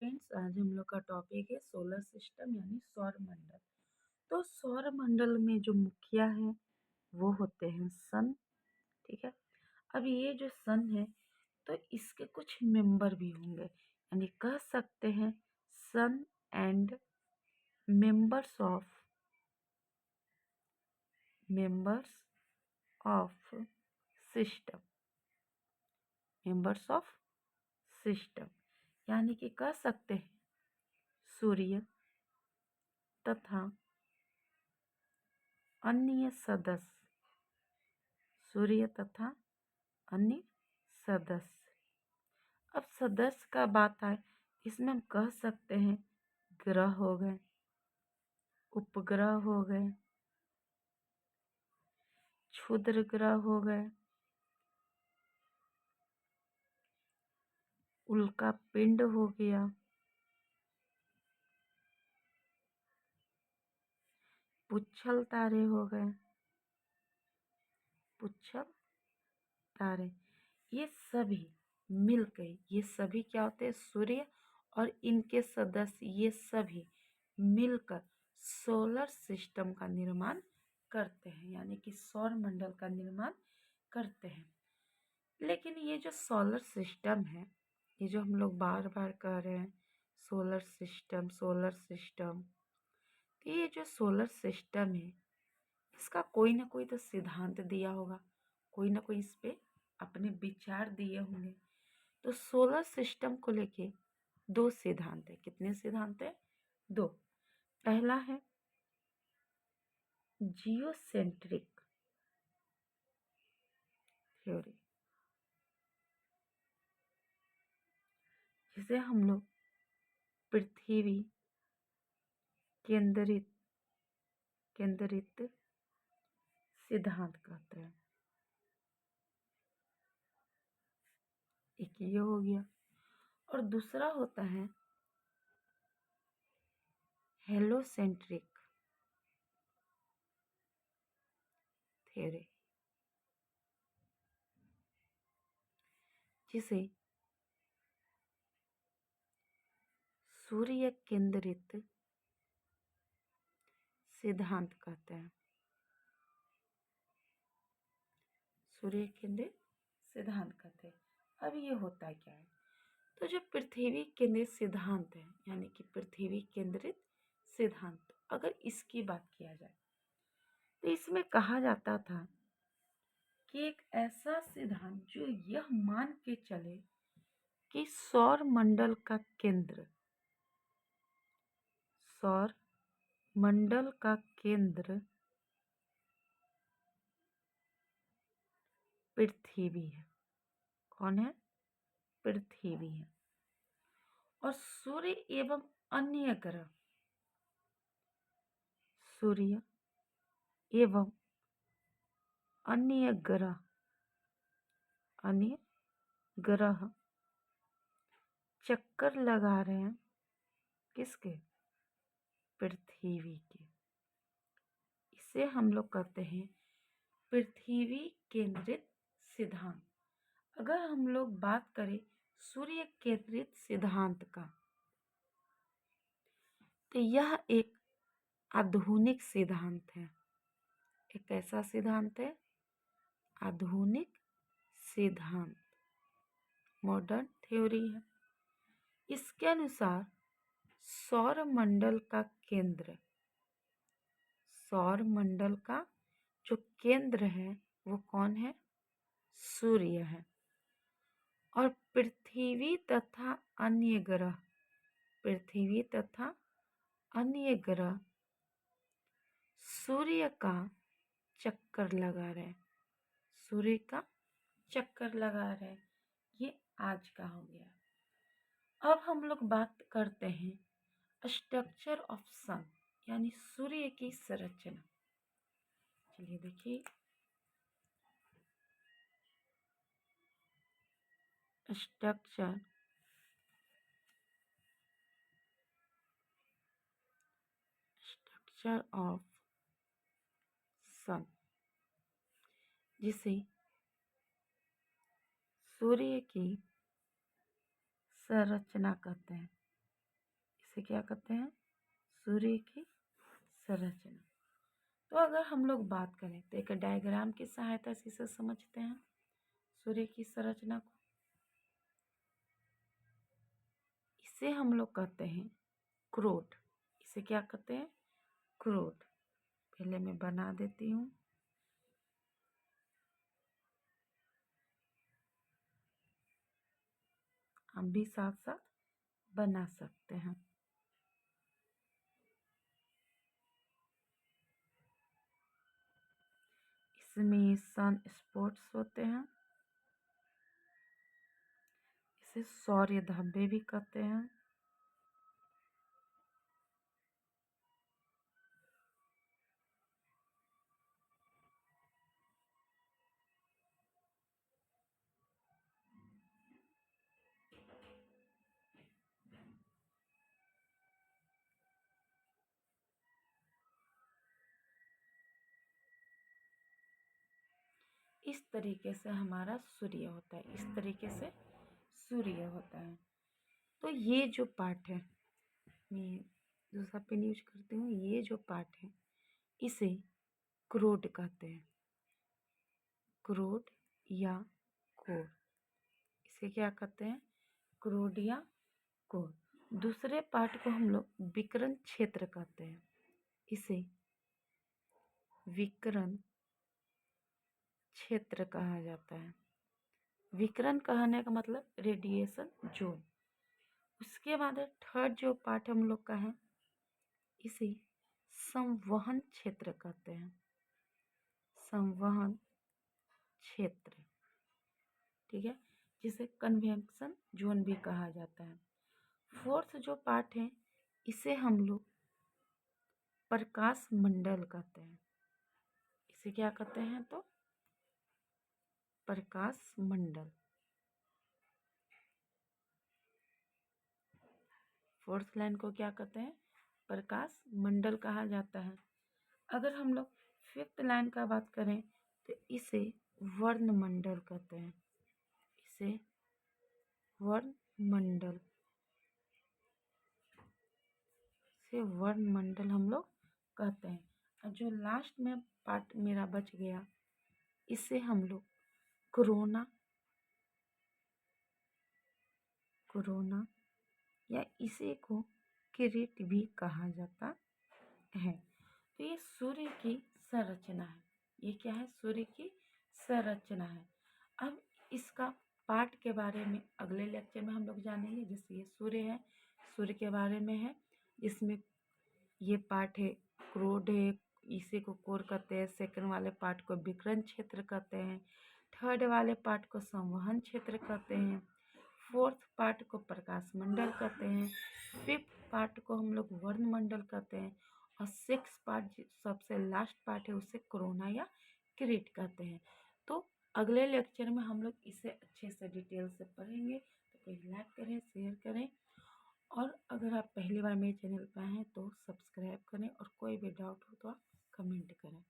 Friends, आज हम लोग का टॉपिक है सोलर सिस्टम यानी सौर मंडल। तो सौर मंडल में जो मुखिया है वो होते हैं सन। ठीक है। अब ये जो सन है तो इसके कुछ मेंबर भी होंगे, यानी कह सकते हैं sun and members of system members of system यानी कि कह सकते हैं सूर्य तथा अन्य सदस्य सूर्य तथा अन्य सदस्य। अब सदस्य का बात आए, इसमें हम कह सकते हैं ग्रह हो गए, उपग्रह हो गए, क्षुद्र ग्रह हो गए, उल्का पिंड हो गया, पुच्छल तारे हो गए, पुच्छल तारे। ये सभी मिलकर ये सभी क्या होते हैं, सूर्य और इनके सदस्य ये सभी मिलकर सोलर सिस्टम का निर्माण करते हैं, यानी कि सौर मंडल का निर्माण करते हैं। लेकिन ये जो सोलर सिस्टम है, ये जो हम लोग बार बार कह रहे हैं सोलर सिस्टम सोलर सिस्टम, तो ये जो सोलर सिस्टम है इसका कोई ना कोई तो सिद्धांत दिया होगा, कोई ना कोई इस पे अपने विचार दिए होंगे। तो सोलर सिस्टम को लेके दो सिद्धांत है। कितने सिद्धांत है? दो। पहला है जियोसेंट्रिक थ्योरी, जिसे हम लोग पृथ्वी केंद्रित केंद्रित सिद्धांत कहते हैं। एक ये हो गया। और दूसरा होता है हेलोसेंट्रिक थ्योरी, जिसे सूर्य केंद्रित सिद्धांत कहते हैं। सूर्य केंद्रित सिद्धांत कहते हैं। अब ये होता है क्या है, तो जो पृथ्वी केंद्रित सिद्धांत है, यानी कि पृथ्वी केंद्रित सिद्धांत, अगर इसकी बात किया जाए तो इसमें कहा जाता था कि एक ऐसा सिद्धांत जो यह मान के चले कि सौर मंडल का केंद्र पृथ्वी है। कौन है? पृथ्वी है। और सूर्य एवं अन्य ग्रह, सूर्य एवं अन्य ग्रह चक्कर लगा रहे हैं किसके? पृथ्वी के। इसे हम लोग कहते हैं पृथ्वी केंद्रित सिद्धांत। अगर हम लोग बात करें सूर्य केंद्रित सिद्धांत का, तो यह एक आधुनिक सिद्धांत है। एक ऐसा सिद्धांत है, आधुनिक सिद्धांत, मॉडर्न थ्योरी है। इसके अनुसार सौर मंडल का जो केंद्र है वो कौन है? सूर्य है। और पृथ्वी तथा अन्य ग्रह सूर्य का चक्कर लगा रहे हैं, सूर्य का चक्कर लगा रहे हैं। ये आज का हो गया। अब हम लोग बात करते हैं स्ट्रक्चर ऑफ सन, यानी सूर्य की संरचना। चलिए देखिए, स्ट्रक्चर ऑफ सन, जिसे सूर्य की संरचना कहते हैं। इसे क्या कहते हैं? सूर्य की संरचना। तो अगर हम लोग बात करें तो एक डायग्राम की सहायता से इसे समझते हैं सूर्य की संरचना को। इसे हम लोग कहते हैं क्रोट। इसे क्या कहते हैं? क्रोट। पहले मैं बना देती हूँ। हम भी साथ साथ बना सकते हैं। इसमें सन स्पॉट्स होते हैं। इसे सौर्य धब्बे भी कहते हैं। इस तरीके से हमारा सूर्य होता है। इस तरीके से सूर्य होता है। तो ये जो पार्ट है, मैं दूसरा पेन यूज करती हूँ। ये जो पार्ट है इसे क्रोड कहते हैं। क्रोड या कोर। इसे क्या कहते हैं? क्रोड या कोर। दूसरे पार्ट को हम लोग विकिरण क्षेत्र कहते हैं। इसे विकिरण क्षेत्र कहा जाता है। विकिरण कहने का मतलब रेडिएशन जोन। उसके बाद थर्ड जो पार्ट हम लोग का है इसे संवहन क्षेत्र कहते हैं। संवहन क्षेत्र, ठीक है, जिसे कन्वेक्शन जोन भी कहा जाता है। फोर्थ जो पार्ट है इसे हम लोग प्रकाश मंडल कहते हैं। इसे क्या कहते हैं? तो प्रकाश मंडल। फोर्थ लाइन को क्या कहते हैं? प्रकाश मंडल कहा जाता है। अगर हम लोग फिफ्थ लाइन का बात करें तो इसे वर्णमंडल कहते हैं। इसे वर्णमंडल, इसे वर्णमंडल हम लोग कहते हैं। और जो लास्ट में पार्ट मेरा बच गया इसे हम लोग कोरोना, कोरोना या इसे को किरीट भी कहा जाता है। तो ये सूर्य की संरचना है। ये क्या है? सूर्य की संरचना है। अब इसका पार्ट के बारे में अगले लेक्चर में हम लोग जानेंगे। जैसे ये सूर्य है, सूर्य के बारे में है, इसमें ये पार्ट है क्रोड है, इसी को कोर कहते हैं। सेकंड वाले पार्ट को विकिरण क्षेत्र कहते हैं। थर्ड वाले पार्ट को संवहन क्षेत्र कहते हैं। फोर्थ पार्ट को प्रकाश मंडल कहते हैं। फिफ्थ पार्ट को हम लोग वर्णमंडल कहते हैं। और सिक्स पार्ट सबसे लास्ट पार्ट है उसे कोरोना या किरीट कहते हैं। तो अगले लेक्चर में हम लोग इसे अच्छे से डिटेल से पढ़ेंगे। तो प्लीज़ लाइक करें, शेयर करें, और अगर आप पहली बार मेरे चैनल पर आए हैं तो सब्सक्राइब करें, और कोई भी डाउट हो तो आप कमेंट करें।